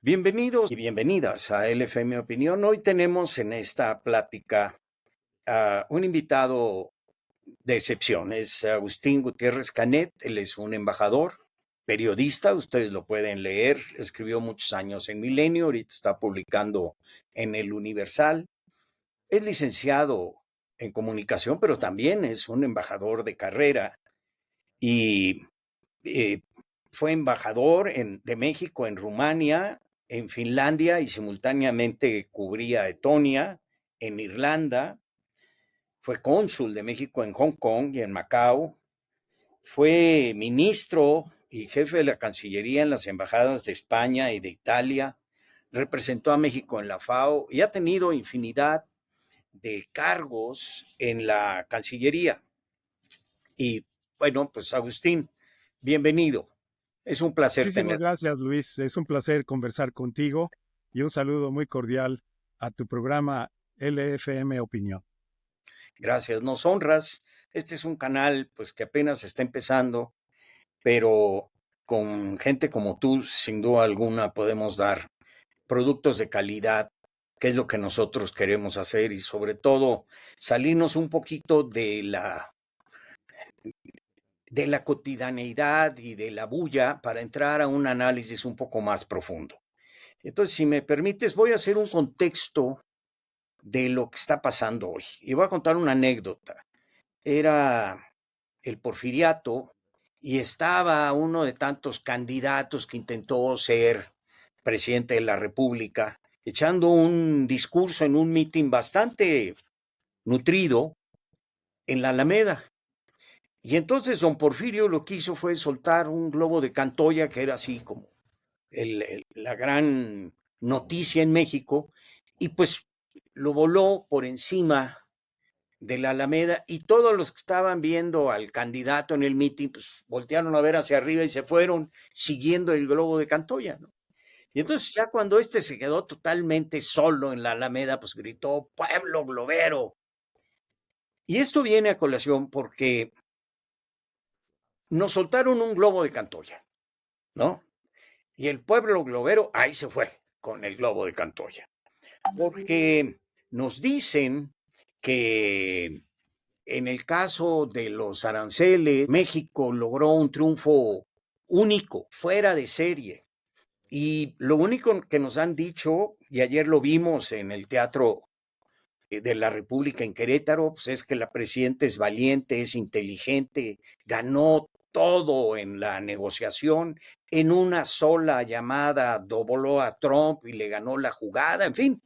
Bienvenidos y bienvenidas a LFM Opinión. Hoy tenemos en esta plática a un invitado de excepción. Es Agustín Gutiérrez Canet. Él es un embajador, periodista. Ustedes lo pueden leer. Escribió muchos años en Milenio. Ahorita está publicando en El Universal. Es licenciado en comunicación, pero también es un embajador de carrera y eh, fue embajador de México en Rumania, en Finlandia y simultáneamente cubría Etonia, en Irlanda. Fue cónsul de México en Hong Kong y en Macao. Fue ministro y jefe de la Cancillería en las embajadas de España y de Italia. Representó a México en la FAO y ha tenido infinidad de cargos en la Cancillería. Y bueno, pues Agustín, bienvenido. Es un placer Muchísimas tenerte. gracias, Luis. Es un placer conversar contigo y un saludo muy cordial a tu programa LFM Opinión. Gracias, nos honras. Este es un canal pues que apenas está empezando, pero con gente como tú, sin duda alguna, podemos dar productos de calidad, que es lo que nosotros queremos hacer y sobre todo salirnos un poquito de la cotidianeidad y de la bulla para entrar a un análisis un poco más profundo. Entonces, si me permites, voy a hacer un contexto de lo que está pasando hoy y voy a contar una anécdota. Era el porfiriato y estaba uno de tantos candidatos que intentó ser presidente de la República, echando un discurso en un mitin bastante nutrido en la Alameda. Y entonces don Porfirio lo que hizo fue soltar un globo de Cantoya, que era así como la gran noticia en México, y pues lo voló por encima de la Alameda y todos los que estaban viendo al candidato en el mitin, pues voltearon a ver hacia arriba y se fueron siguiendo el globo de Cantoya, ¿no? Y entonces ya cuando este se quedó totalmente solo en la Alameda, pues gritó, pueblo globero. Y esto viene a colación porque nos soltaron un globo de Cantoya, ¿no? Y el pueblo globero ahí se fue con el globo de Cantoya. Porque nos dicen que en el caso de los aranceles, México logró un triunfo único, fuera de serie. Y lo único que nos han dicho, y ayer lo vimos en el Teatro de la República en Querétaro, pues es que la presidenta es valiente, es inteligente, ganó todo en la negociación, en una sola llamada dobló a Trump y le ganó la jugada, en fin.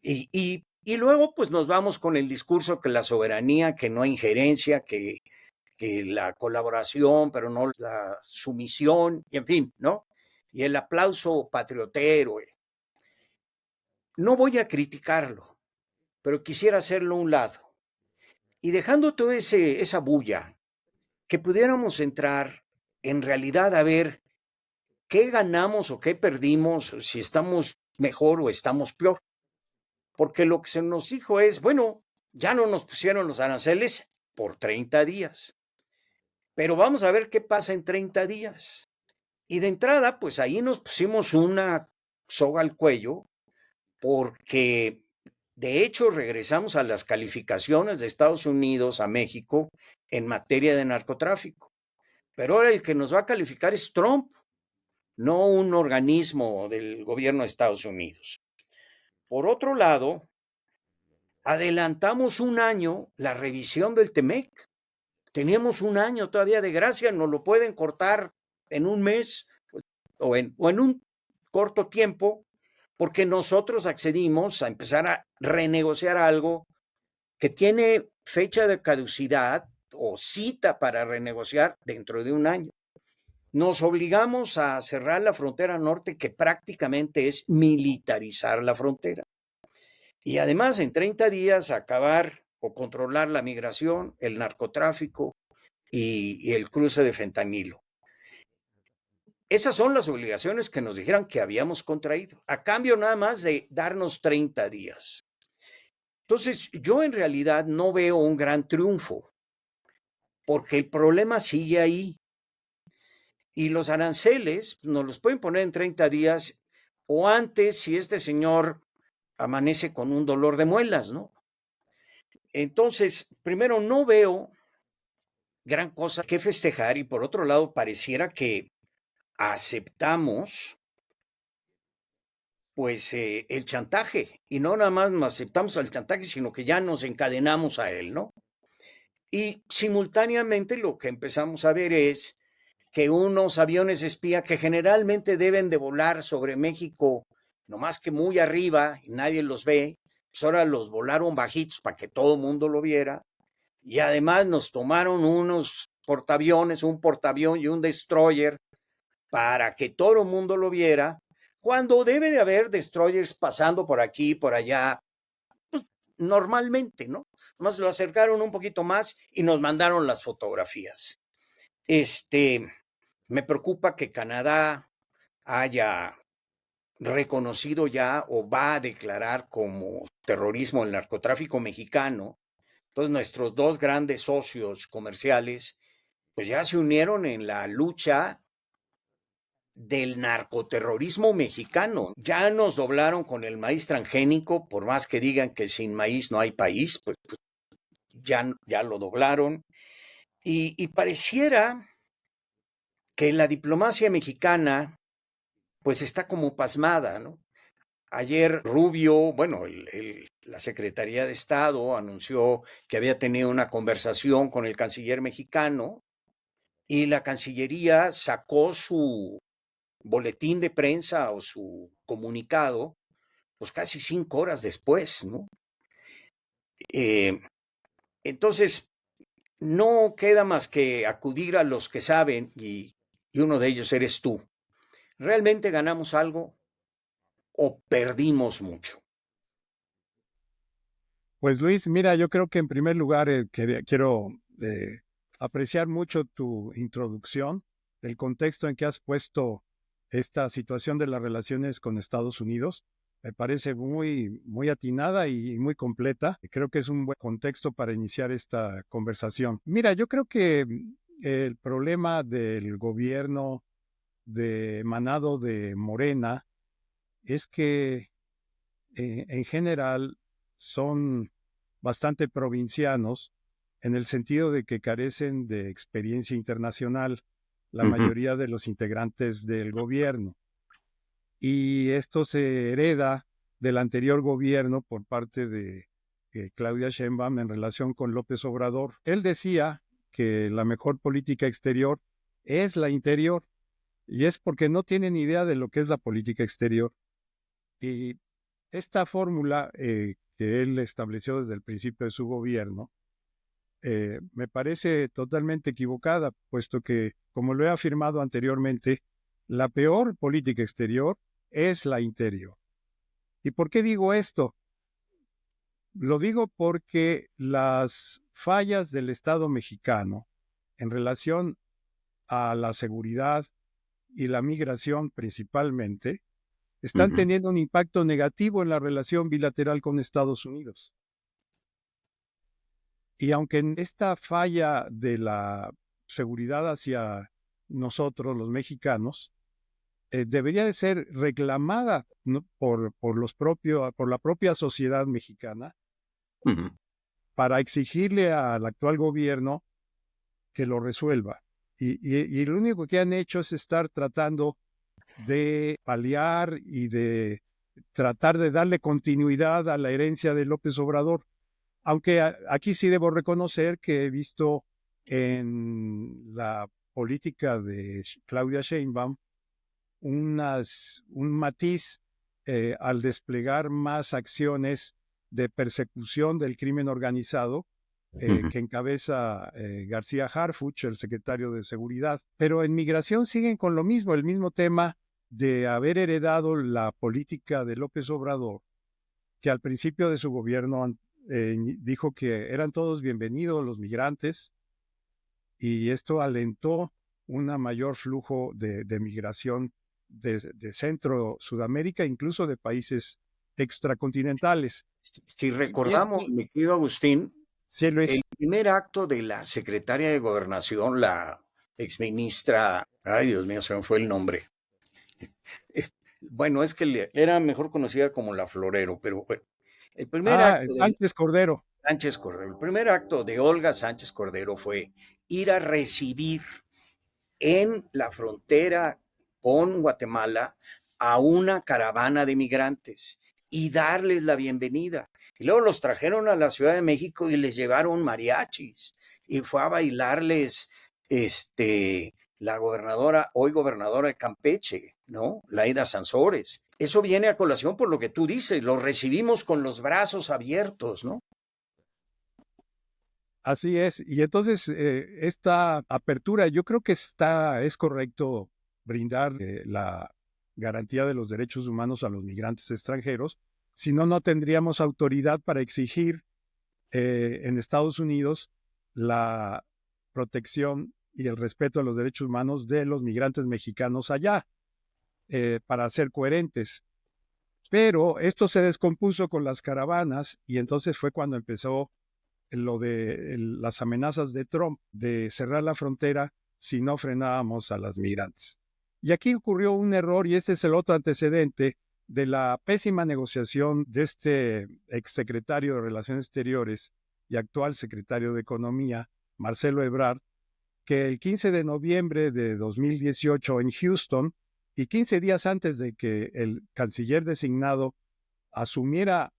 Y luego pues nos vamos con el discurso que la soberanía, que no hay injerencia, que la colaboración, pero no la sumisión, y en fin, ¿no? Y el aplauso patriotero. No voy a criticarlo, pero quisiera hacerlo a un lado. Y dejando toda esa bulla, que pudiéramos entrar en realidad a ver qué ganamos o qué perdimos, si estamos mejor o estamos peor. Porque lo que se nos dijo es, bueno, ya no nos pusieron los aranceles por 30 días, pero vamos a ver qué pasa en 30 días. Y de entrada, pues ahí nos pusimos una soga al cuello porque de hecho regresamos a las calificaciones de Estados Unidos a México en materia de narcotráfico. Pero ahora el que nos va a calificar es Trump, no un organismo del gobierno de Estados Unidos. Por otro lado, adelantamos un año la revisión del TEMEC. Teníamos un año todavía de gracia, nos lo pueden cortar en un mes o en un corto tiempo, porque nosotros accedimos a empezar a renegociar algo que tiene fecha de caducidad o cita para renegociar dentro de un año. Nos obligamos a cerrar la frontera norte, que prácticamente es militarizar la frontera. Y además, en 30 días, acabar o controlar la migración, el narcotráfico y el cruce de fentanilo. Esas son las obligaciones que nos dijeron que habíamos contraído, a cambio nada más de darnos 30 días. Entonces, yo en realidad no veo un gran triunfo, porque el problema sigue ahí. Y los aranceles nos los pueden poner en 30 días o antes si este señor amanece con un dolor de muelas, ¿no? Entonces, primero, no veo gran cosa que festejar y por otro lado, pareciera que aceptamos pues el chantaje y no nada más nos aceptamos al chantaje, sino que ya nos encadenamos a él, ¿no? Y simultáneamente lo que empezamos a ver es que unos aviones espía que generalmente deben de volar sobre México, no más que muy arriba y nadie los ve, pues ahora los volaron bajitos para que todo el mundo lo viera y además nos tomaron unos portaaviones, un portaavión y un destroyer para que todo el mundo lo viera, cuando debe de haber destroyers pasando por aquí, por allá, normalmente, ¿no? Más lo acercaron un poquito más y nos mandaron las fotografías. Me preocupa que Canadá haya reconocido ya o va a declarar como terrorismo el narcotráfico mexicano. Entonces nuestros dos grandes socios comerciales pues ya se unieron en la lucha del narcoterrorismo mexicano. Ya nos doblaron con el maíz transgénico, por más que digan que sin maíz no hay país, pues ya lo doblaron. Y pareciera que la diplomacia mexicana pues está como pasmada, ¿no? Ayer Rubio, bueno, la Secretaría de Estado anunció que había tenido una conversación con el canciller mexicano y la Cancillería sacó su boletín de prensa o su comunicado, pues casi 5 horas después, ¿no? Eh, entonces, no queda más que acudir a los que saben y uno de ellos eres tú. ¿Realmente ganamos algo o perdimos mucho? Pues Luis, mira, yo creo que en primer lugar quiero apreciar mucho tu introducción, el contexto en que has puesto esta situación de las relaciones con Estados Unidos. Me parece muy atinada y muy completa. Creo que es un buen contexto para iniciar esta conversación. Mira, yo creo que el problema del gobierno emanado de Morena es que en general son bastante provincianos en el sentido de que carecen de experiencia internacional la Ujú. mayoría de los integrantes del gobierno. Y esto se hereda del anterior gobierno por parte de Claudia Sheinbaum en relación con López Obrador. Él decía que la mejor política exterior es la interior, y es porque no tienen idea de lo que es la política exterior. Y esta fórmula que él estableció desde el principio de su gobierno me parece totalmente equivocada, puesto que, como lo he afirmado anteriormente, la peor política exterior es la interior. ¿Y por qué digo esto? Lo digo porque las fallas del Estado mexicano en relación a la seguridad y la migración principalmente están Ujú. teniendo un impacto negativo en la relación bilateral con Estados Unidos. Y aunque en esta falla de la seguridad hacia nosotros, los mexicanos, debería de ser reclamada, ¿no?, por la propia sociedad mexicana Ujú. para exigirle al actual gobierno que lo resuelva. Y lo único que han hecho es estar tratando de paliar y de tratar de darle continuidad a la herencia de López Obrador. Aunque aquí sí debo reconocer que he visto en la política de Claudia Sheinbaum un matiz al desplegar más acciones de persecución del crimen organizado Ujú. que encabeza García Harfuch, el secretario de Seguridad. Pero en migración siguen con lo mismo, el mismo tema de haber heredado la política de López Obrador, que al principio de su gobierno dijo que eran todos bienvenidos los migrantes, y esto alentó un mayor flujo de migración de Centro Sudamérica, incluso de países extracontinentales. Si Y es, recordamos, mi querido Agustín, sí, el Luis, primer acto de la secretaria de Gobernación, la exministra, ay Dios mío, se me fue el nombre, Bueno, es que era mejor conocida como La Florero, pero bueno, el primer acto de Sánchez Cordero. Sánchez Cordero, el primer acto de Olga Sánchez Cordero fue ir a recibir en la frontera con Guatemala a una caravana de migrantes y darles la bienvenida. Y luego los trajeron a la Ciudad de México y les llevaron mariachis y fue a bailarles la gobernadora, hoy gobernadora de Campeche, ¿no? Laida Sansores. Eso viene a colación por lo que tú dices, los recibimos con los brazos abiertos, ¿no? Así es. Y entonces esta apertura, yo creo que es correcto brindar la garantía de los derechos humanos a los migrantes extranjeros. Si no, no tendríamos autoridad para exigir en Estados Unidos la protección y el respeto a los derechos humanos de los migrantes mexicanos allá, para ser coherentes. Pero esto se descompuso con las caravanas y entonces fue cuando empezó lo de las amenazas de Trump de cerrar la frontera si no frenábamos a las migrantes. Y aquí ocurrió un error y ese es el otro antecedente de la pésima negociación de este exsecretario de Relaciones Exteriores y actual secretario de Economía, Marcelo Ebrard, que el 15 de noviembre de 2018 en Houston y 15 días antes de que el canciller designado asumiera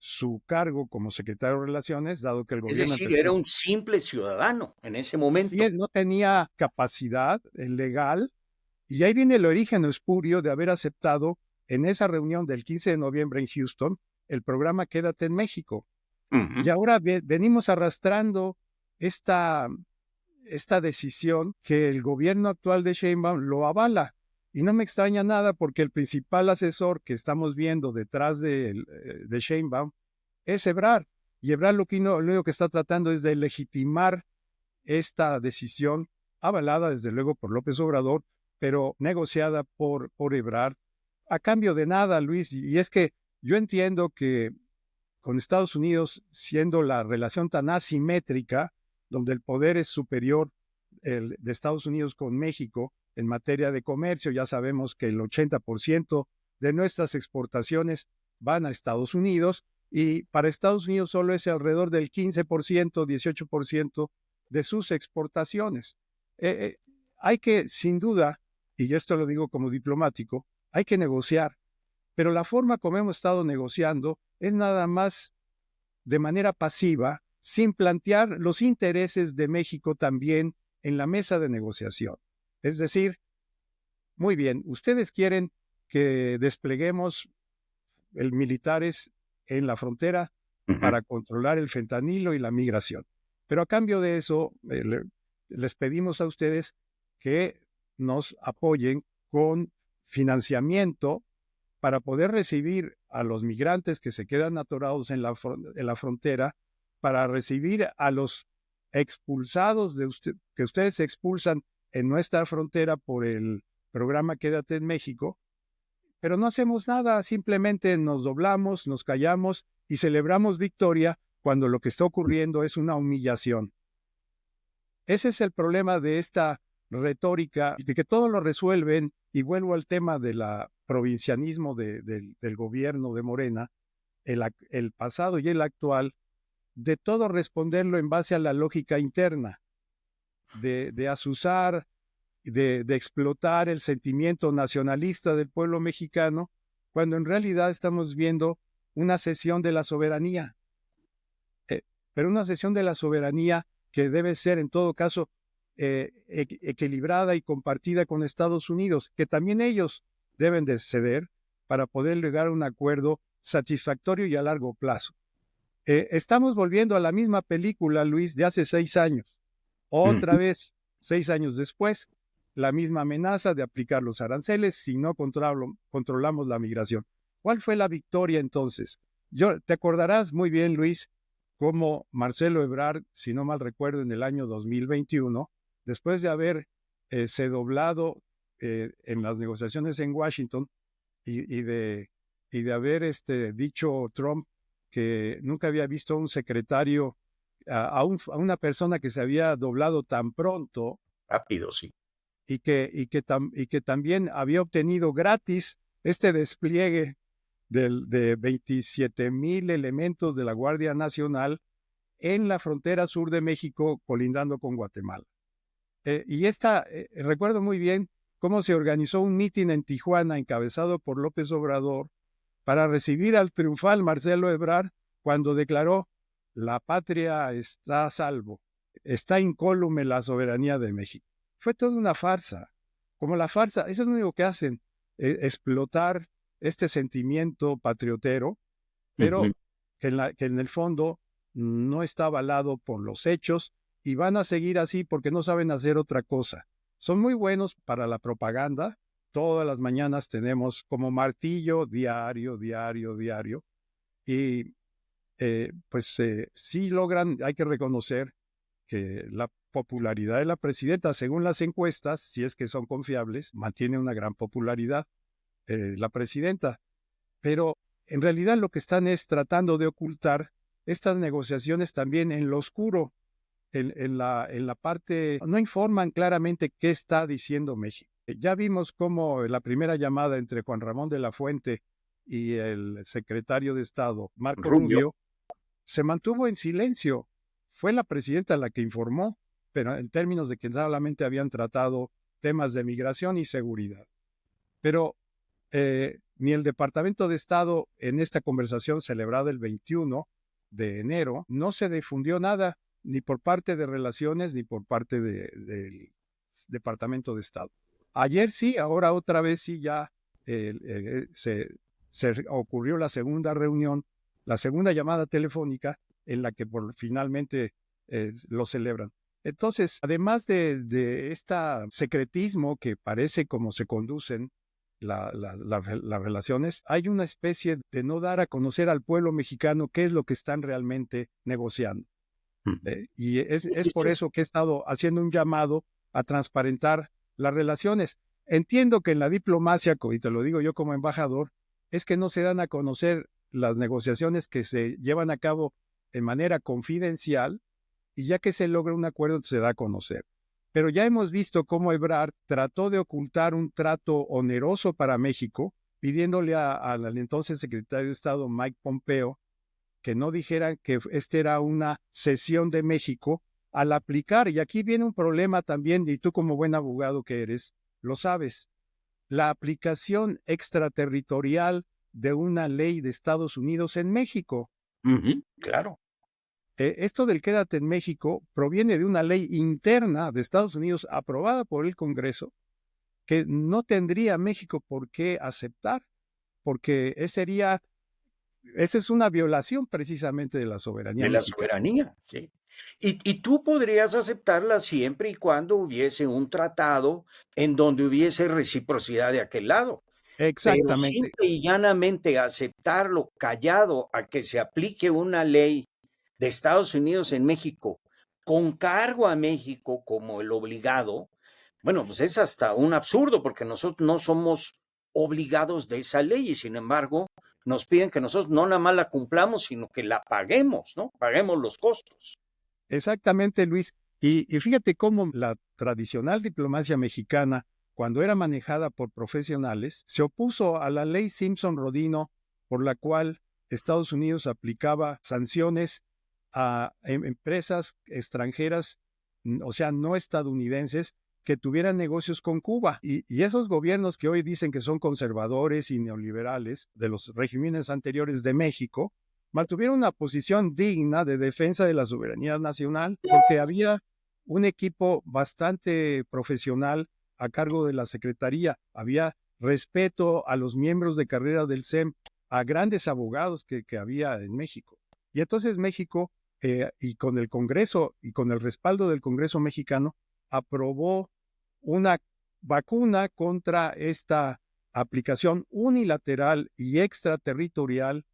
su cargo como secretario de Relaciones, dado que el Es gobierno decir, empezó, era un simple ciudadano en ese así momento. es, no tenía capacidad legal, y ahí viene el origen espurio de haber aceptado en esa reunión del 15 de noviembre en Houston el programa Quédate en México. Y Ujú. ahora venimos arrastrando esta, esta decisión que el gobierno actual de Sheinbaum lo avala. Y no me extraña nada porque el principal asesor que estamos viendo detrás de Sheinbaum es Ebrard. Y Ebrard lo único que está tratando es de legitimar esta decisión, avalada desde luego por López Obrador, pero negociada por Ebrard, a cambio de nada, Luis. Y es que yo entiendo que con Estados Unidos, siendo la relación tan asimétrica, donde el poder es superior el de Estados Unidos con México en materia de comercio, ya sabemos que el 80% de nuestras exportaciones van a Estados Unidos y para Estados Unidos solo es alrededor del 15%, 18% de sus exportaciones. Hay que, sin duda, y esto lo digo como diplomático, hay que negociar, pero la forma como hemos estado negociando es nada más de manera pasiva, sin plantear los intereses de México también en la mesa de negociación. Es decir, muy bien, ustedes quieren que despleguemos militares en la frontera Ujú. para controlar el fentanilo y la migración. Pero a cambio de eso, les pedimos a ustedes que nos apoyen con financiamiento para poder recibir a los migrantes que se quedan atorados en la frontera, para recibir a los expulsados que ustedes expulsan en nuestra frontera por el programa Quédate en México, pero no hacemos nada, simplemente nos doblamos, nos callamos y celebramos victoria cuando lo que está ocurriendo es una humillación. Ese es el problema de esta retórica, de que todo lo resuelven, y vuelvo al tema del provincianismo del gobierno de Morena, el pasado y el actual, de todo responderlo en base a la lógica interna, de azuzar, de explotar el sentimiento nacionalista del pueblo mexicano, cuando en realidad estamos viendo una cesión de la soberanía, pero una cesión de la soberanía que debe ser en todo caso equilibrada y compartida con Estados Unidos, que también ellos deben de ceder para poder llegar a un acuerdo satisfactorio y a largo plazo. Estamos volviendo a la misma película, Luis, de hace 6 años. Otra Ujú. vez, 6 años después, la misma amenaza de aplicar los aranceles si no controlamos la migración. ¿Cuál fue la victoria entonces? Te acordarás muy bien, Luis, cómo Marcelo Ebrard, si no mal recuerdo, en el año 2021, después de haber se doblado en las negociaciones en Washington y de haber dicho Trump que nunca había visto a un secretario, a una persona que se había doblado tan pronto Rápido, sí. y que también había obtenido gratis este despliegue de 27,000 elementos de la Guardia Nacional en la frontera sur de México, colindando con Guatemala. Recuerdo muy bien cómo se organizó un mitin en Tijuana encabezado por López Obrador para recibir al triunfal Marcelo Ebrard cuando declaró: la patria está a salvo, está incólume la soberanía de México. Fue toda una farsa, como la farsa, eso es lo único que hacen, explotar este sentimiento patriotero, pero que en el fondo no está avalado por los hechos y van a seguir así porque no saben hacer otra cosa. Son muy buenos para la propaganda. Todas las mañanas tenemos como martillo diario, diario, diario. Y sí logran, hay que reconocer que la popularidad de la presidenta, según las encuestas, si es que son confiables, mantiene una gran popularidad la presidenta. Pero en realidad lo que están es tratando de ocultar estas negociaciones también en lo oscuro, en la parte, no informan claramente qué está diciendo México. Ya vimos cómo la primera llamada entre Juan Ramón de la Fuente y el secretario de Estado, Marco Rubio. Rubio, se mantuvo en silencio. Fue la presidenta la que informó, pero en términos de que solamente habían tratado temas de migración y seguridad. Pero ni el Departamento de Estado en esta conversación celebrada el 21 de enero, no se difundió nada, ni por parte de Relaciones, ni por parte del Departamento de Estado. Ayer sí, ahora otra vez sí ya se ocurrió la segunda reunión, la segunda llamada telefónica en la que finalmente lo celebran. Entonces, además de este secretismo que parece como se conducen las relaciones, hay una especie de no dar a conocer al pueblo mexicano qué es lo que están realmente negociando. Y es por eso que he estado haciendo un llamado a transparentar las relaciones. Entiendo que en la diplomacia, y te lo digo yo como embajador, es que no se dan a conocer las negociaciones que se llevan a cabo de manera confidencial, y ya que se logra un acuerdo se da a conocer. Pero ya hemos visto cómo Ebrard trató de ocultar un trato oneroso para México, pidiéndole al entonces secretario de Estado Mike Pompeo que no dijera que esta era una cesión de México al aplicar, y aquí viene un problema también, y tú como buen abogado que eres, lo sabes, la aplicación extraterritorial de una ley de Estados Unidos en México. Claro. Esto del quédate en México proviene de una ley interna de Estados Unidos aprobada por el Congreso que no tendría México por qué aceptar, porque esa es una violación precisamente de la soberanía De la mexicana. soberanía, sí. Y tú podrías aceptarla siempre y cuando hubiese un tratado en donde hubiese reciprocidad de aquel lado. Pero Exactamente. simple y llanamente aceptarlo callado a que se aplique una ley de Estados Unidos en México con cargo a México como el obligado, bueno, pues es hasta un absurdo porque nosotros no somos obligados de esa ley y sin embargo nos piden que nosotros no nada más la cumplamos, sino que la paguemos, ¿no? Paguemos los costos. Exactamente, Luis. Y fíjate cómo la tradicional diplomacia mexicana, cuando era manejada por profesionales, se opuso a la ley Simpson-Rodino, por la cual Estados Unidos aplicaba sanciones a empresas extranjeras, o sea, no estadounidenses, que tuvieran negocios con Cuba. Y esos gobiernos que hoy dicen que son conservadores y neoliberales de los regímenes anteriores de México, mantuvieron una posición digna de defensa de la soberanía nacional, porque había un equipo bastante profesional a cargo de la Secretaría, había respeto a los miembros de carrera del SEM, a grandes abogados que había en México. Y entonces México, y con el Congreso y con el respaldo del Congreso mexicano, aprobó una vacuna contra esta aplicación unilateral y extraterritorial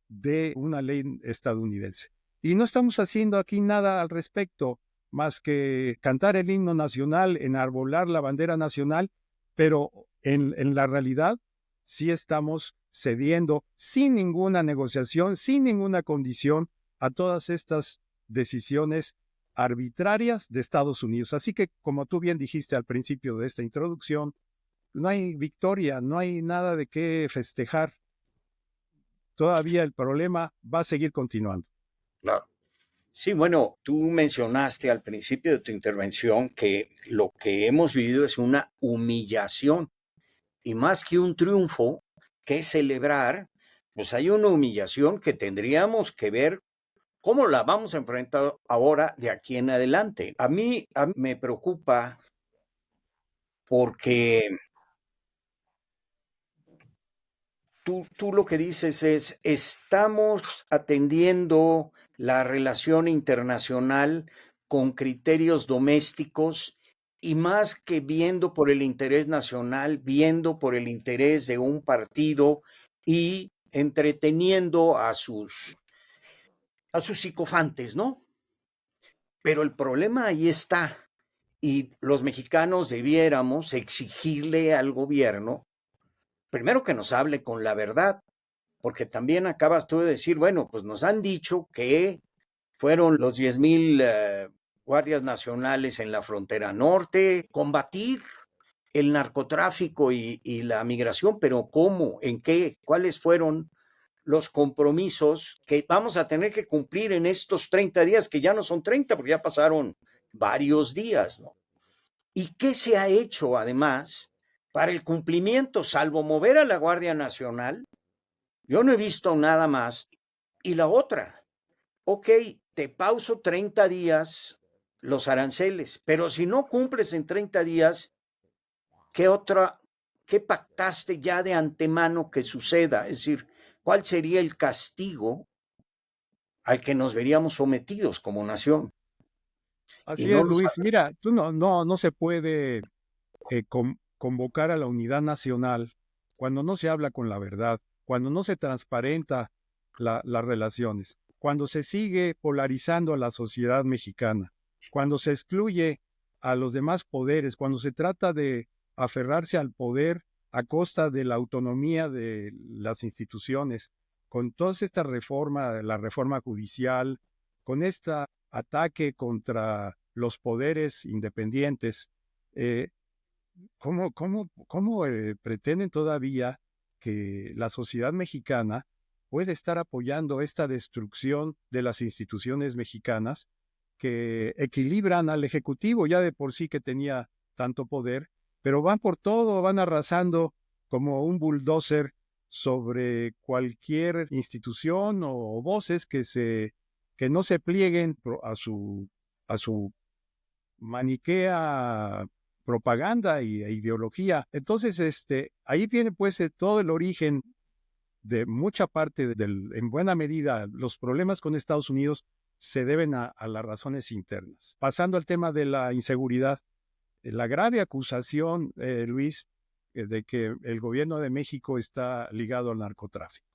de una ley estadounidense. Y no estamos haciendo aquí nada al respecto, más que cantar el himno nacional, enarbolar la bandera nacional, pero en la realidad sí estamos cediendo sin ninguna negociación, sin ninguna condición a todas estas decisiones arbitrarias de Estados Unidos. Así que, como tú bien dijiste al principio de esta introducción, no hay victoria, no hay nada de qué festejar. Todavía el problema va a seguir continuando. Claro. Sí, bueno, tú mencionaste al principio de tu intervención que lo que hemos vivido es una humillación y más que un triunfo que celebrar, pues hay una humillación que tendríamos que ver cómo la vamos a enfrentar ahora de aquí en adelante. A mí me preocupa porque tú lo que dices es, estamos atendiendo la relación internacional con criterios domésticos y más que viendo por el interés nacional, viendo por el interés de un partido y entreteniendo a sus psicofantes, ¿no? Pero el problema ahí está y los mexicanos debiéramos exigirle al gobierno, primero que nos hable con la verdad, porque también acabas tú de decir, bueno, pues nos han dicho que fueron los 10,000 guardias nacionales en la frontera norte, combatir el narcotráfico y la migración, pero ¿cómo? ¿En qué? ¿Cuáles fueron los compromisos que vamos a tener que cumplir en estos 30 días, que ya no son 30, porque ya pasaron varios días, ¿no? ¿Y qué se ha hecho además para el cumplimiento, salvo mover a la Guardia Nacional? Yo no he visto nada más. Y la otra, ok, te pauso 30 días los aranceles, pero si no cumples en 30 días, ¿qué otra, qué pactaste ya de antemano que suceda? Es decir, ¿cuál sería el castigo al que nos veríamos sometidos como nación? Y Así no es, lo Luis. sabe. Mira, tú no se puede convocar a la unidad nacional cuando no se habla con la verdad, cuando no se transparenta las relaciones, cuando se sigue polarizando a la sociedad mexicana, cuando se excluye a los demás poderes, cuando se trata de aferrarse al poder a costa de la autonomía de las instituciones, con toda esta reforma, la reforma judicial, con este ataque contra los poderes independientes, eh, ¿cómo pretenden todavía que la sociedad mexicana puede estar apoyando esta destrucción de las instituciones mexicanas que equilibran al Ejecutivo, ya de por sí que tenía tanto poder, pero van por todo, van arrasando como un bulldozer sobre cualquier institución o voces que no se plieguen a su maniquea propaganda e ideología. Entonces, ahí viene pues todo el origen de mucha parte en buena medida, los problemas con Estados Unidos se deben a las razones internas. Pasando al tema de la inseguridad, la grave acusación, Luis, de que el gobierno de México está ligado al narcotráfico.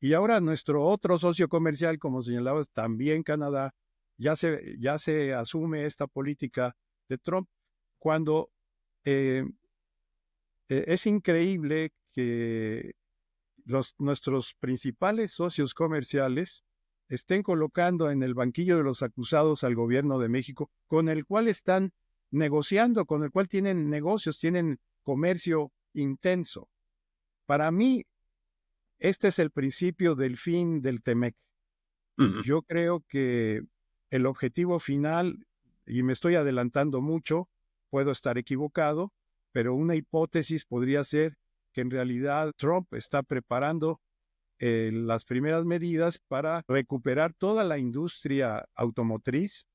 Y ahora nuestro otro socio comercial, como señalabas, también Canadá, ya se asume esta política de Trump cuando eh, es increíble que nuestros principales socios comerciales estén colocando en el banquillo de los acusados al gobierno de México, con el cual están negociando, con el cual tienen negocios, tienen comercio intenso. Para mí, este es el principio del fin del TEMEC. Yo creo que el objetivo final, y me estoy adelantando mucho, puedo estar equivocado, pero una hipótesis podría ser que en realidad Trump está preparando las primeras medidas para recuperar toda la industria automotriz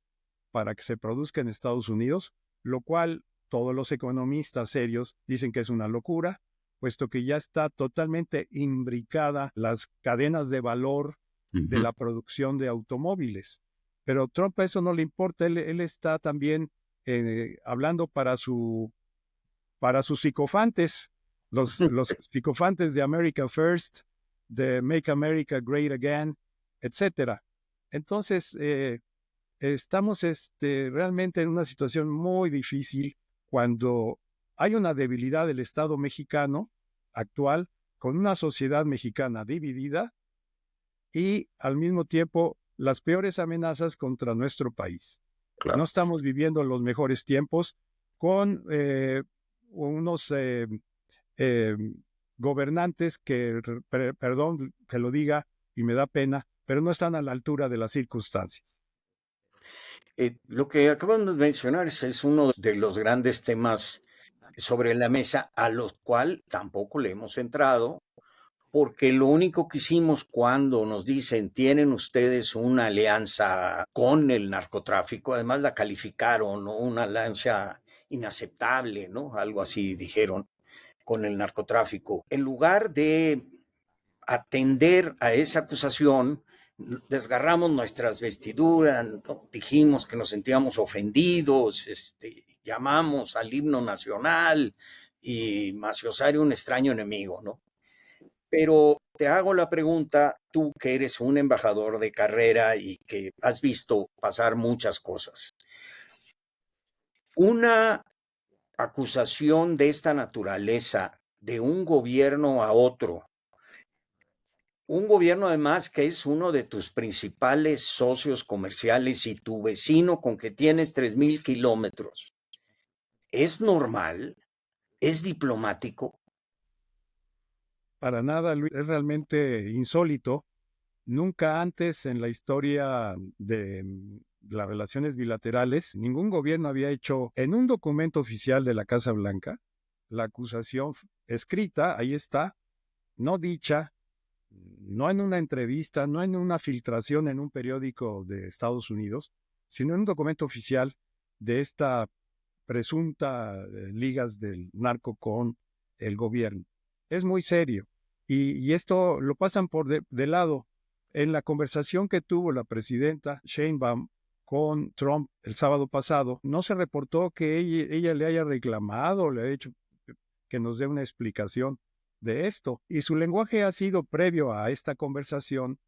para que se produzca en Estados Unidos, lo cual todos los economistas serios dicen que es una locura, puesto que ya está totalmente imbricada las cadenas de valor de la producción de automóviles. Pero Trump a eso no le importa, él está también hablando para sus psicofantes, los psicofantes de America First, de Make America Great Again, etcétera. Entonces, estamos realmente en una situación muy difícil cuando hay una debilidad del Estado mexicano actual con una sociedad mexicana dividida y al mismo tiempo las peores amenazas contra nuestro país. No Claro. estamos viviendo los mejores tiempos con unos eh, gobernantes que, perdón que lo diga y me da pena, pero no están a la altura de las circunstancias. Lo que acaban de mencionar es uno de los grandes temas sobre la mesa a los cual tampoco le hemos entrado, porque lo único que hicimos cuando nos dicen tienen ustedes una alianza con el narcotráfico, además la calificaron, ¿no? Una alianza inaceptable, ¿no? Algo así dijeron con el narcotráfico. En lugar de atender a esa acusación, desgarramos nuestras vestiduras, ¿no? Dijimos que nos sentíamos ofendidos, llamamos al himno nacional y Maciosari un extraño enemigo, ¿no? Pero te hago la pregunta, tú que eres un embajador de carrera y que has visto pasar muchas cosas. Una acusación de esta naturaleza de un gobierno a otro, un gobierno además que es uno de tus principales socios comerciales y tu vecino con que tienes 3,000 kilómetros, ¿es normal? ¿Es diplomático? Para nada, Luis, es realmente insólito. Nunca antes en la historia de las relaciones bilaterales, ningún gobierno había hecho en un documento oficial de la Casa Blanca la acusación escrita, ahí está, no dicha, no en una entrevista, no en una filtración en un periódico de Estados Unidos, sino en un documento oficial de esta presunta ligas del narco con el gobierno. Es muy serio. Y esto lo pasan por de lado. En la conversación que tuvo la presidenta Sheinbaum con Trump el sábado pasado, no se reportó que ella le haya reclamado, le haya dicho que nos dé una explicación de esto. Y su lenguaje ha sido previo a esta conversación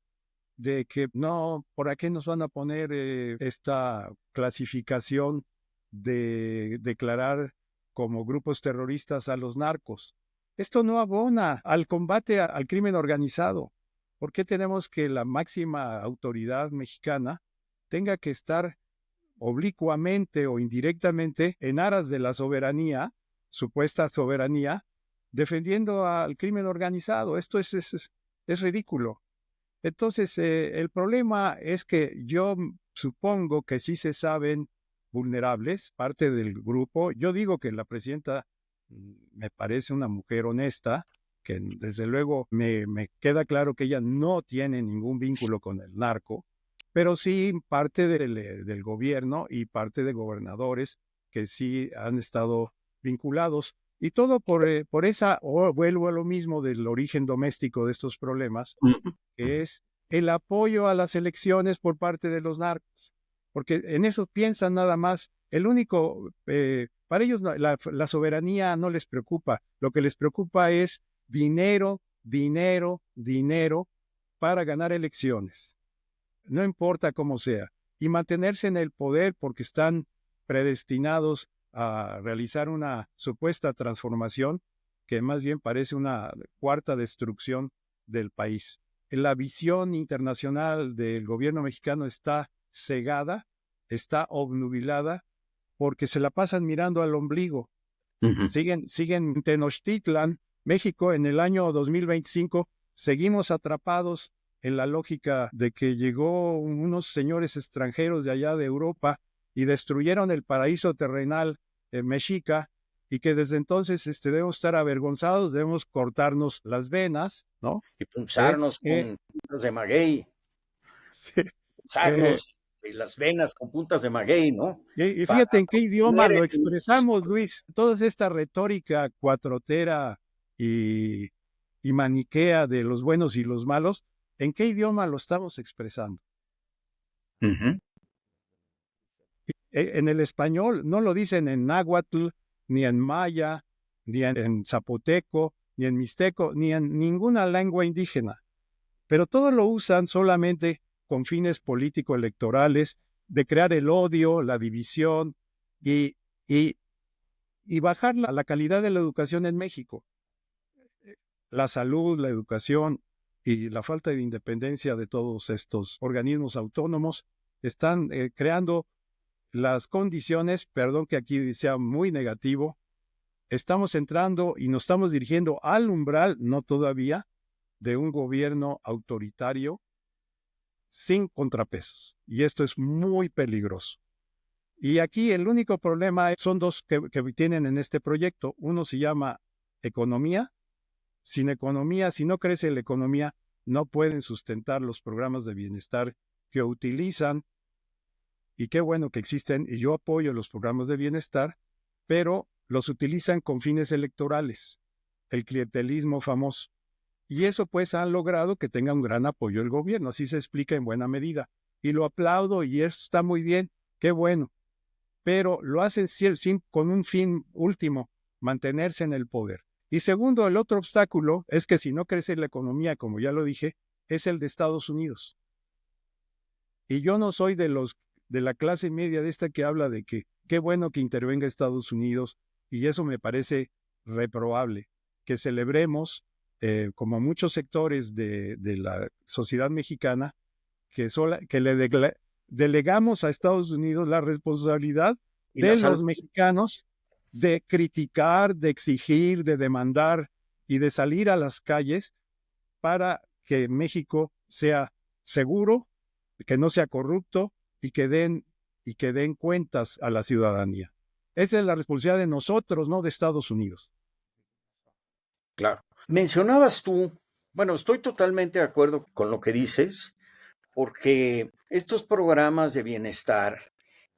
de que no, ¿por qué nos van a poner esta clasificación de declarar como grupos terroristas a los narcos? Esto no abona al combate al crimen organizado. ¿Por qué tenemos que la máxima autoridad mexicana tenga que estar oblicuamente o indirectamente en aras de la soberanía, supuesta soberanía, defendiendo al crimen organizado? Esto es ridículo. Entonces, el problema es que yo supongo que sí se saben vulnerables, parte del grupo. Yo digo que la presidenta me parece una mujer honesta, que desde luego me queda claro que ella no tiene ningún vínculo con el narco, pero sí parte del gobierno y parte de gobernadores que sí han estado vinculados. Y todo por esa, o vuelvo a lo mismo del origen doméstico de estos problemas, que es el apoyo a las elecciones por parte de los narcos, porque en eso piensan nada más. El único, para ellos la soberanía no les preocupa, lo que les preocupa es dinero, dinero, dinero para ganar elecciones, no importa cómo sea, y mantenerse en el poder porque están predestinados a realizar una supuesta transformación que más bien parece una cuarta destrucción del país. La visión internacional del gobierno mexicano está cegada, está obnubilada, porque se la pasan mirando al ombligo. Siguen en Tenochtitlan, México, en el año 2025, seguimos atrapados en la lógica de que llegó unos señores extranjeros de allá de Europa y destruyeron el paraíso terrenal mexica, y que desde entonces debemos estar avergonzados, debemos cortarnos las venas, ¿no? Y punzarnos con puntas de maguey, Sí, eh, punzarnos las venas con puntas de maguey, ¿no? y Para fíjate en qué idioma poner lo en... expresamos, Luis. Toda esta retórica cuatrotera y, y maniquea de los buenos y los malos, ¿en qué idioma lo estamos expresando? En el español no lo dicen en náhuatl, ni en maya, ni en zapoteco, ni en mixteco, ni en ninguna lengua indígena. Pero todo lo usan solamente con fines político-electorales, de crear el odio, la división y, y, y bajar la calidad de la educación en México. La salud, la educación y la falta de independencia de todos estos organismos autónomos están creando las condiciones, perdón que aquí sea muy negativo, estamos entrando y nos estamos dirigiendo al umbral, no todavía, de un gobierno autoritario sin contrapesos. Y esto es muy peligroso. Y aquí el único problema son dos que tienen en este proyecto. Uno se llama economía. Sin economía, si no crece la economía, no pueden sustentar los programas de bienestar que utilizan. Y qué bueno que existen, y yo apoyo los programas de bienestar, pero los utilizan con fines electorales, el clientelismo famoso. Y eso pues han logrado que tenga un gran apoyo el gobierno, así se explica en buena medida. Y lo aplaudo y eso está muy bien, qué bueno. Pero lo hacen con un fin último, mantenerse en el poder. Y segundo, el otro obstáculo es que si no crece la economía, como ya lo dije, es el de Estados Unidos. Y yo no soy de la clase media de esta que habla de que qué bueno que intervenga Estados Unidos, y eso me parece reprobable. Que celebremos, como muchos sectores de la sociedad mexicana, que delegamos a Estados Unidos la responsabilidad Y la de los salud. mexicanos de criticar, de exigir, de demandar y de salir a las calles para que México sea seguro, que no sea corrupto y que den cuentas a la ciudadanía. Esa es la responsabilidad de nosotros, no de Estados Unidos. Claro. Mencionabas tú, bueno, estoy totalmente de acuerdo con lo que dices, porque estos programas de bienestar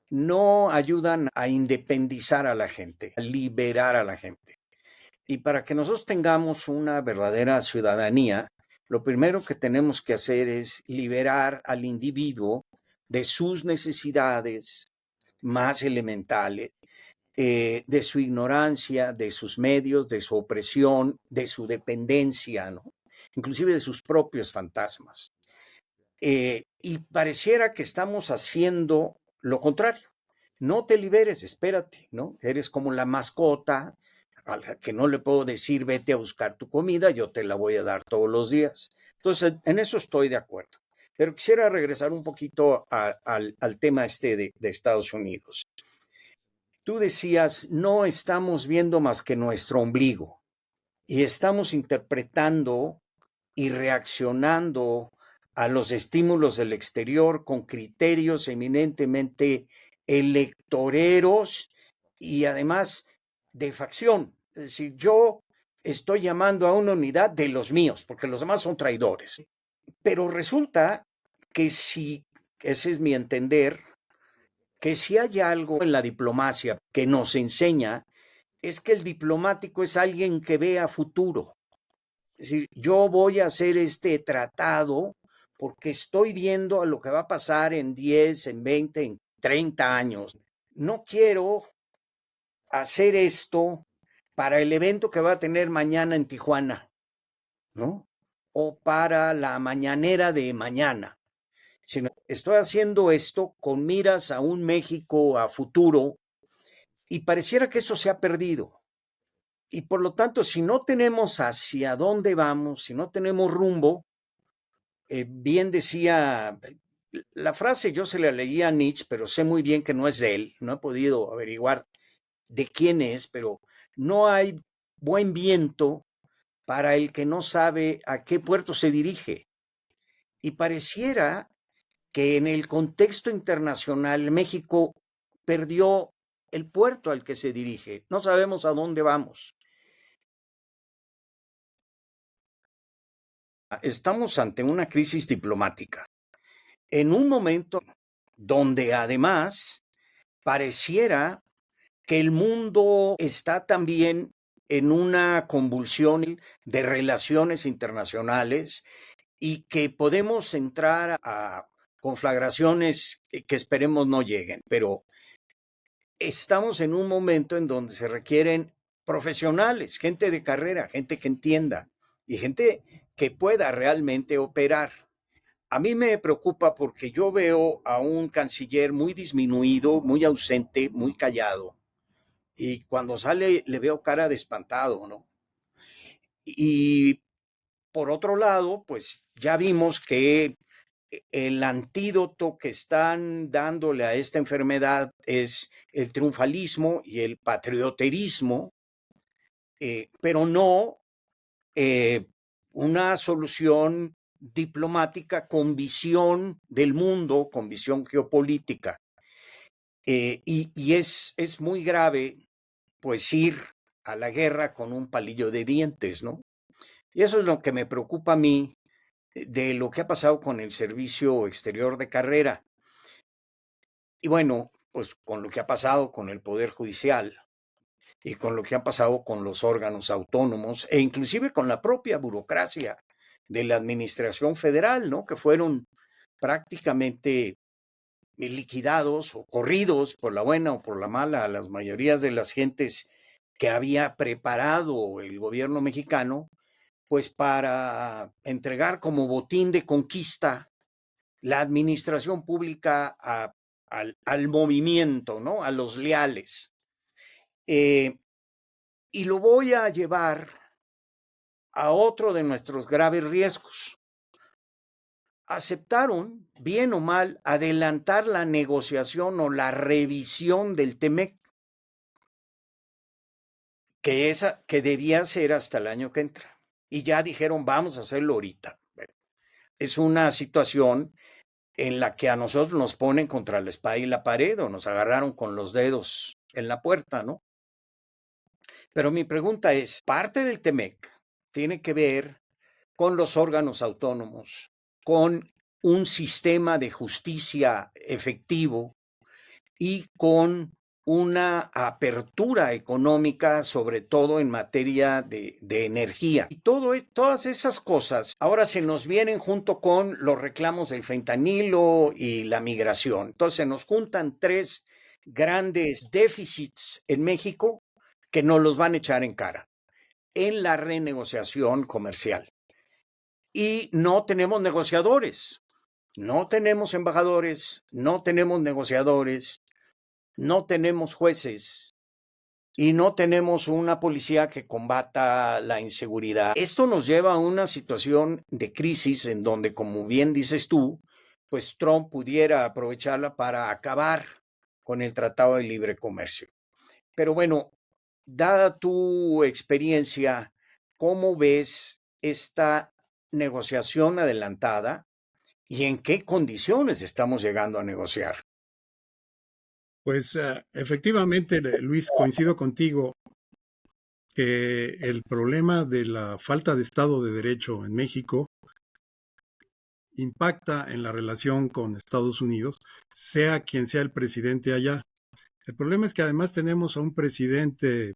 no ayudan a independizar a la gente, a liberar a la gente. Y para que nosotros tengamos una verdadera ciudadanía, lo primero que tenemos que hacer es liberar al individuo de sus necesidades más elementales, de su ignorancia, de sus medios, de su opresión, de su dependencia, ¿no? Inclusive de sus propios fantasmas. Y pareciera que estamos haciendo lo contrario. No te liberes, espérate, ¿no? Eres como la mascota a la que no le puedo decir vete a buscar tu comida, yo te la voy a dar todos los días. Entonces, en eso estoy de acuerdo. Pero quisiera regresar un poquito al tema este de Estados Unidos. Tú decías, no estamos viendo más que nuestro ombligo y estamos interpretando y reaccionando a los estímulos del exterior con criterios eminentemente electoreros y además de facción. Es decir, yo estoy llamando a una unidad de los míos, porque los demás son traidores. Pero resulta que si, ese es mi entender, que si hay algo en la diplomacia que nos enseña, es que el diplomático es alguien que ve a futuro. Es decir, yo voy a hacer este tratado porque estoy viendo a lo que va a pasar en 10, en 20, en 30 años. No quiero hacer esto para el evento que va a tener mañana en Tijuana, ¿no? O para la mañanera de mañana, sino estoy haciendo esto con miras a un México a futuro y pareciera que eso se ha perdido. Y por lo tanto, si no tenemos hacia dónde vamos, si no tenemos rumbo, bien decía, la frase yo se la leía a Nietzsche, pero sé muy bien que no es de él, no he podido averiguar de quién es, pero no hay buen viento para el que no sabe a qué puerto se dirige. Y pareciera que en el contexto internacional México perdió el puerto al que se dirige. No sabemos a dónde vamos. Estamos ante una crisis diplomática. En un momento donde además pareciera que el mundo está también en una convulsión de relaciones internacionales y que podemos entrar a conflagraciones que esperemos no lleguen, pero estamos en un momento en donde se requieren profesionales, gente de carrera, gente que entienda y gente que pueda realmente operar. A mí me preocupa porque yo veo a un canciller muy disminuido, muy ausente, muy callado. Y cuando sale le veo cara de espantado, ¿no? Y por otro lado, pues ya vimos que el antídoto que están dándole a esta enfermedad es el triunfalismo y el patrioterismo, pero no una solución diplomática con visión del mundo, con visión geopolítica. Y es muy grave, pues, ir a la guerra con un palillo de dientes, ¿no? Y eso es lo que me preocupa a mí de lo que ha pasado con el servicio exterior de carrera. Y bueno, pues con lo que ha pasado con el Poder Judicial y con lo que ha pasado con los órganos autónomos e inclusive con la propia burocracia de la administración federal, ¿no? Que fueron prácticamente liquidados o corridos por la buena o por la mala a las mayorías de las gentes que había preparado el gobierno mexicano, pues para entregar como botín de conquista la administración pública al movimiento, ¿no? A los leales. Y lo voy a llevar a otro de nuestros graves riesgos. Aceptaron, bien o mal, adelantar la negociación o la revisión del TEMEC, que debía ser hasta el año que entra. Y ya dijeron, vamos a hacerlo ahorita. Bueno, es una situación en la que a nosotros nos ponen contra la espada y la pared o nos agarraron con los dedos en la puerta, ¿no? Pero mi pregunta es, parte del TEMEC tiene que ver con los órganos autónomos, con un sistema de justicia efectivo y con una apertura económica, sobre todo en materia de energía. Y todas esas cosas ahora se nos vienen junto con los reclamos del fentanilo y la migración. Entonces se nos juntan tres grandes déficits en México que nos los van a echar en cara en la renegociación comercial. Y no tenemos negociadores, no tenemos embajadores, no tenemos negociadores, no tenemos jueces y no tenemos una policía que combata la inseguridad. Esto nos lleva a una situación de crisis en donde, como bien dices tú, pues Trump pudiera aprovecharla para acabar con el Tratado de Libre Comercio. Pero bueno, dada tu experiencia, ¿cómo ves esta negociación adelantada y en qué condiciones estamos llegando a negociar? Pues efectivamente, Luis, coincido contigo que el problema de la falta de Estado de Derecho en México impacta en la relación con Estados Unidos, sea quien sea el presidente allá. El problema es que además tenemos a un presidente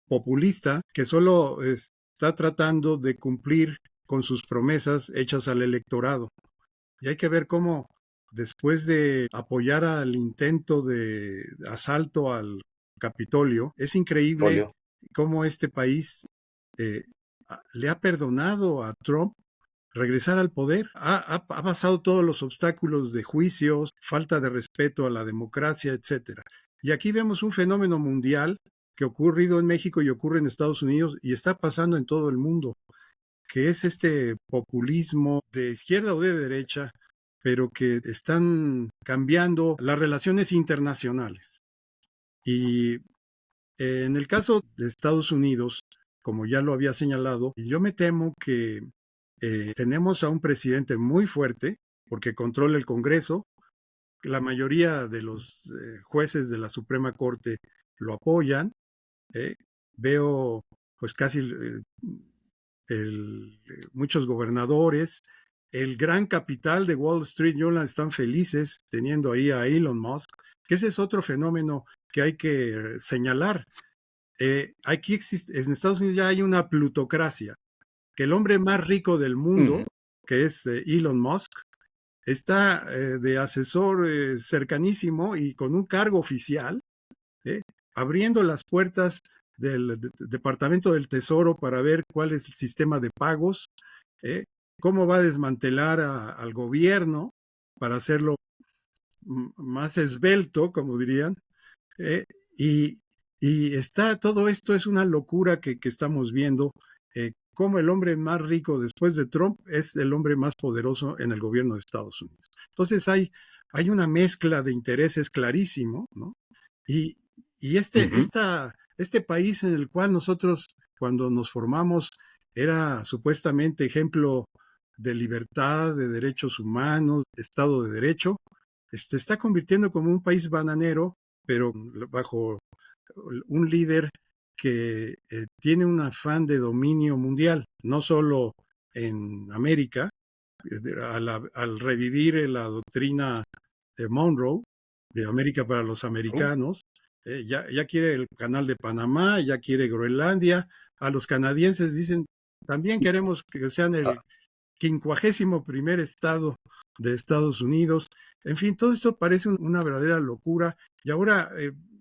populista que solo está tratando de cumplir con sus promesas hechas al electorado. Y hay que ver cómo, después de apoyar al intento de asalto al Capitolio, es increíble Polio. cómo este país eh, le ha perdonado a Trump regresar al poder. Ha pasado todos los obstáculos de juicios, falta de respeto a la democracia, etcétera. Y aquí vemos un fenómeno mundial que ha ocurrido en México y ocurre en Estados Unidos y está pasando en todo el mundo, que es este populismo de izquierda o de derecha, pero que están cambiando las relaciones internacionales. Y en el caso de Estados Unidos, como ya lo había señalado, yo me temo que tenemos a un presidente muy fuerte, porque controla el Congreso, la mayoría de los jueces de la Suprema Corte lo apoyan, veo pues casi muchos gobernadores, el gran capital de Wall Street Journal están felices teniendo ahí a Elon Musk, que ese es otro fenómeno que hay que señalar. Aquí existe, en Estados Unidos ya hay una plutocracia, que el hombre más rico del mundo, que es Elon Musk, está de asesor cercanísimo y con un cargo oficial, abriendo las puertas del Departamento del Tesoro para ver cuál es el sistema de pagos, cómo va a desmantelar al gobierno para hacerlo más esbelto, como dirían, y, está, todo esto es una locura que estamos viendo, cómo el hombre más rico después de Trump es el hombre más poderoso en el gobierno de Estados Unidos. Entonces hay una mezcla de intereses clarísimo, ¿no? Y esta este país en el cual nosotros, cuando nos formamos, era supuestamente ejemplo de libertad, de derechos humanos, Estado de Derecho, se está convirtiendo como un país bananero, pero bajo un líder que tiene un afán de dominio mundial, no solo en América, al revivir la doctrina de Monroe, de América para los americanos, ya quiere el canal de Panamá, ya quiere Groenlandia, a los canadienses dicen, también queremos que sean el 51º estado de Estados Unidos. En fin, todo esto parece una verdadera locura. Y ahora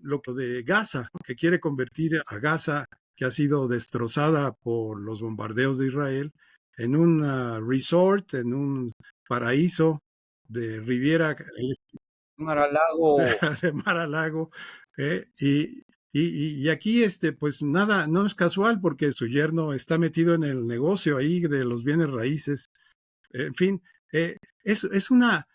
lo de Gaza, que quiere convertir a Gaza, que ha sido destrozada por los bombardeos de Israel, en un resort, en un paraíso de Riviera, Mar-a-Lago. de Mar a Lago. Y aquí, pues nada, no es casual porque su yerno está metido en el negocio ahí de los bienes raíces. En fin, es una,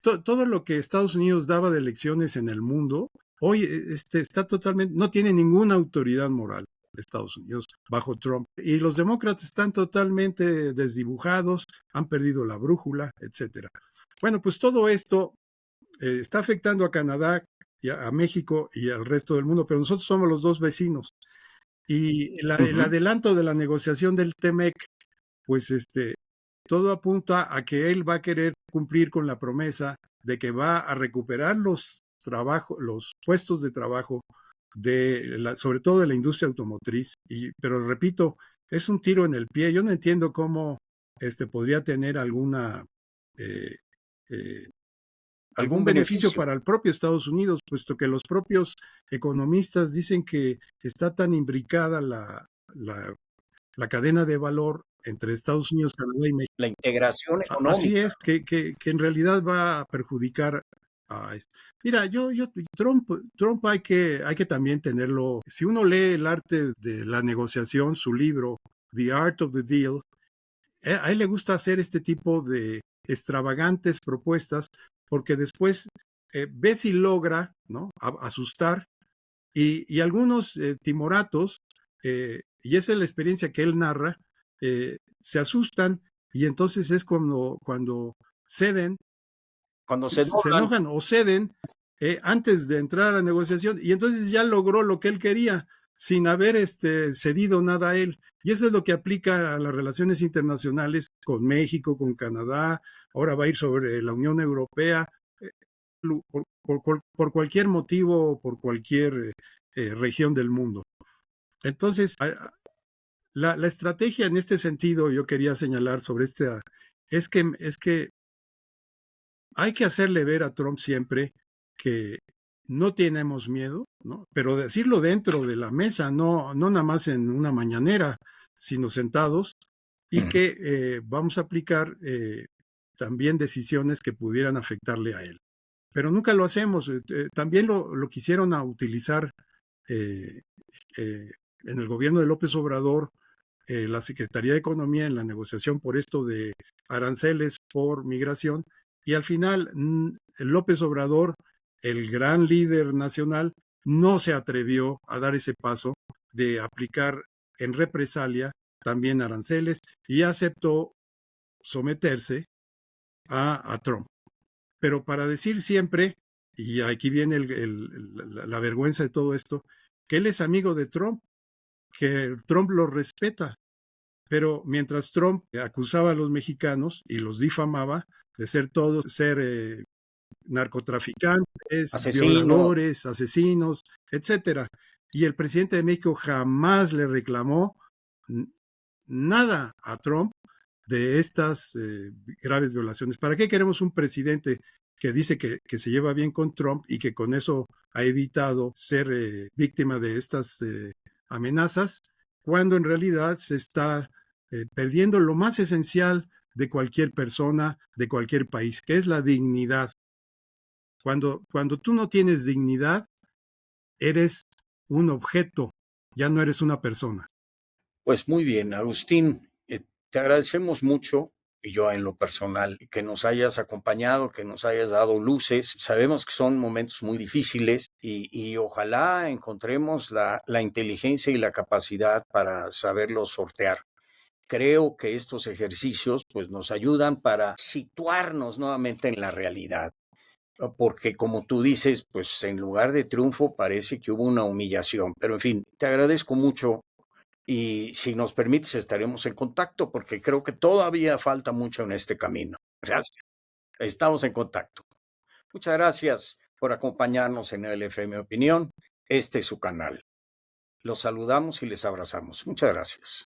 todo lo que Estados Unidos daba de lecciones en el mundo, hoy está totalmente, no tiene ninguna autoridad moral Estados Unidos bajo Trump. Y los demócratas están totalmente desdibujados, han perdido la brújula, etcétera. Bueno, pues todo esto está afectando a Canadá, y a México y al resto del mundo, pero nosotros somos los dos vecinos. Y el adelanto de la negociación del TEMEC, pues todo apunta a que él va a querer cumplir con la promesa de que va a recuperar los puestos de trabajo sobre todo de la industria automotriz. Pero repito, es un tiro en el pie. Yo no entiendo cómo podría tener eh, eh, algún Algún beneficio beneficio. para el propio Estados Unidos, puesto que los propios economistas dicen que está tan imbricada la cadena de valor entre Estados Unidos, Canadá y México. La integración Así económica. es, que en realidad va a perjudicar a esto. Mira, Trump hay que también tenerlo. Si uno lee El arte de la negociación, su libro, The Art of the Deal, a él le gusta hacer este tipo de extravagantes propuestas porque después ve si logra, ¿no?, asustar y algunos timoratos, y esa es la experiencia que él narra, se asustan y entonces es cuando ceden, Cuando se se doblan. enojan o ceden antes de entrar a la negociación y entonces ya logró lo que él quería sin haber cedido nada a él. Y eso es lo que aplica a las relaciones internacionales con México, con Canadá, ahora va a ir sobre la Unión Europea, por cualquier motivo, por cualquier región del mundo. Entonces, la estrategia en este sentido, yo quería señalar sobre es que hay que hacerle ver a Trump siempre que no tenemos miedo, ¿no? Pero decirlo dentro de la mesa, no nada más en una mañanera, sino sentados, y que vamos a aplicar también decisiones que pudieran afectarle a él. Pero nunca lo hacemos. También lo quisieron utilizar eh, en el gobierno de López Obrador, la Secretaría de Economía en la negociación por esto de aranceles por migración, y al final López Obrador, el gran líder nacional, no se atrevió a dar ese paso de aplicar en represalia también aranceles y aceptó someterse a Trump. Pero para decir siempre, y aquí viene la vergüenza de todo esto, que él es amigo de Trump, que Trump lo respeta. Pero mientras Trump acusaba a los mexicanos y los difamaba de ser narcotraficantes, Asesino. violadores, asesinos, etcétera, y el presidente de México jamás le reclamó nada a Trump de estas graves violaciones. ¿Para qué queremos un presidente que dice que se lleva bien con Trump y que con eso ha evitado ser víctima de estas amenazas, cuando en realidad se está perdiendo lo más esencial de cualquier persona, de cualquier país, que es la dignidad? Cuando tú no tienes dignidad, eres un objeto, ya no eres una persona. Pues muy bien, Agustín, te agradecemos mucho, y yo en lo personal, que nos hayas acompañado, que nos hayas dado luces. Sabemos que son momentos muy difíciles, y ojalá encontremos la inteligencia y la capacidad para saberlo sortear. Creo que estos ejercicios pues nos ayudan para situarnos nuevamente en la realidad, porque como tú dices, pues en lugar de triunfo parece que hubo una humillación. Pero en fin, te agradezco mucho y si nos permites estaremos en contacto porque creo que todavía falta mucho en este camino. Gracias. Estamos en contacto. Muchas gracias por acompañarnos en el FM Opinión. Este es su canal. Los saludamos y les abrazamos. Muchas gracias.